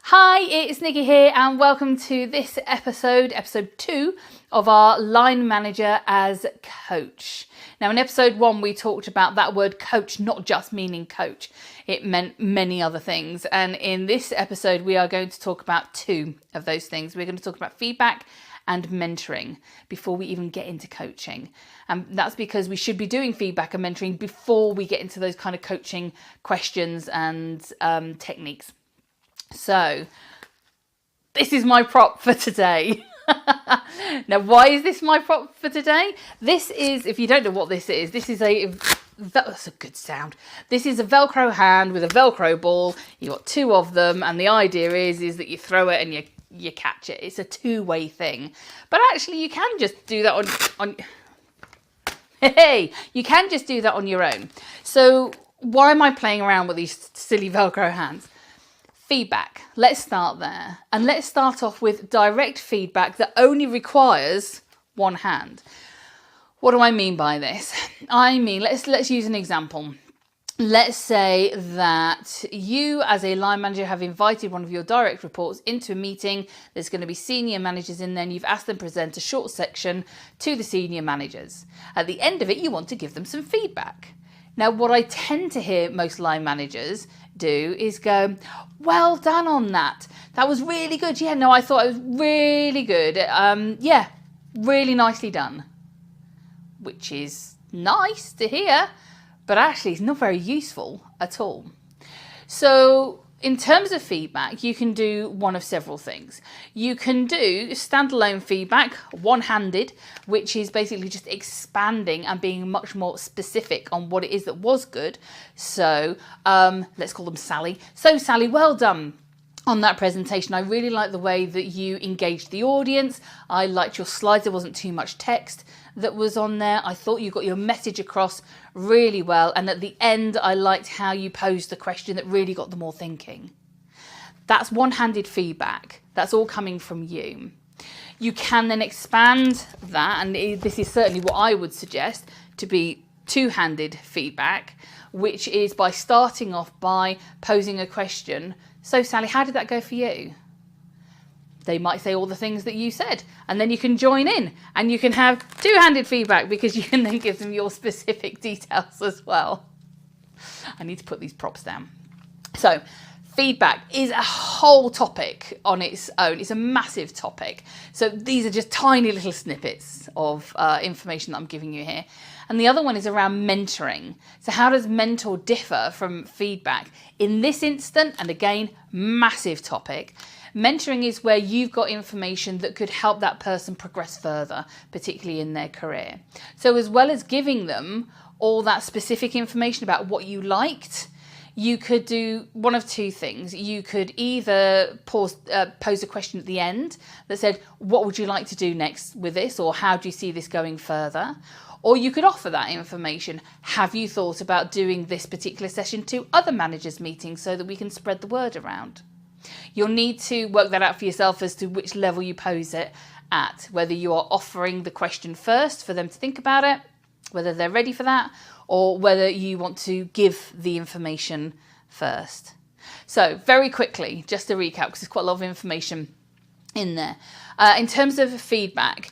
Hi, it's Nikki here and welcome to this episode 2 of our Line Manager as Coach. Now in episode 1 we talked about that word coach not just meaning coach, it meant many other things, and in this episode we are going to talk about 2 of those things. We're going to talk about feedback and mentoring before we even get into coaching. And that's because we should be doing feedback and mentoring before we get into those kind of coaching questions and techniques. So this is my prop for today. Now, why is this my prop for today? This is, if you don't know what this is that's a good sound. This is a Velcro hand with a Velcro ball. You've got 2 of them, and the idea is that you throw it and you catch it. It's a 2-way thing. But actually you can just do that on you can just do that on your own. So why am I playing around with these silly Velcro hands? Feedback. Let's start there. And let's start off with direct feedback that only requires one hand. What do I mean by this? I mean, let's use an example. Let's say that you as a line manager have invited one of your direct reports into a meeting. There's going to be senior managers in there and you've asked them to present a short section to the senior managers. At the end of it, you want to give them some feedback. Now, what I tend to hear most line managers do is go, well done on that. That was really good. Yeah, no, I thought it was really good. Yeah, really nicely done. Which is nice to hear, but actually it's not very useful at all. So in terms of feedback, you can do one of several things. You can do standalone feedback, one-handed, which is basically just expanding and being much more specific on what it is that was good. So let's call them Sally. So Sally, well done on that presentation. I really liked the way that you engaged the audience. I liked your slides. There wasn't too much text that was on there. I thought you got your message across really well. And at the end, I liked how you posed the question that really got them all thinking. That's one-handed feedback. That's all coming from you. You can then expand that, and this is certainly what I would suggest, to be two-handed feedback, which is by starting off by posing a question. So Sally, how did that go for you? They might say all the things that you said, and then you can join in and you can have two-handed feedback because you can then give them your specific details as well. I need to put these props down. So feedback is a whole topic on its own. It's a massive topic. So these are just tiny little snippets of information that I'm giving you here. And the other one is around mentoring. So how does mentor differ from feedback? In this instant, and again, massive topic, mentoring is where you've got information that could help that person progress further, particularly in their career. So as well as giving them all that specific information about what you liked, you could do one of 2 things. You could either pose a question at the end that said, what would you like to do next with this? Or how do you see this going further? Or you could offer that information. Have you thought about doing this particular session to other managers' meetings so that we can spread the word around? You'll need to work that out for yourself as to which level you pose it at, whether you are offering the question first for them to think about it, whether they're ready for that, or whether you want to give the information first. So very quickly, just to recap, because there's quite a lot of information in there. In terms of feedback,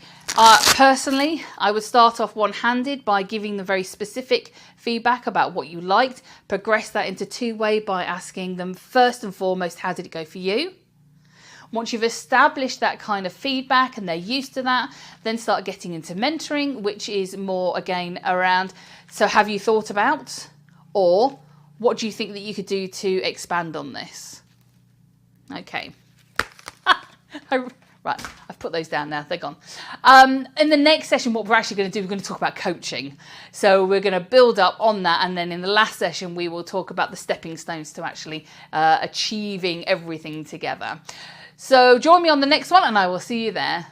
personally, I would start off one-handed by giving them very specific feedback about what you liked, progress that into 2-way by asking them first and foremost, how did it go for you? Once you've established that kind of feedback and they're used to that, then start getting into mentoring, which is more, again, around, so have you thought about, or what do you think that you could do to expand on this? Okay. Right, I've put those down now, they're gone. In the next session, what we're actually going to do, we're going to talk about coaching. So we're going to build up on that, and then in the last session, we will talk about the stepping stones to actually achieving everything together. So join me on the next one, and I will see you there.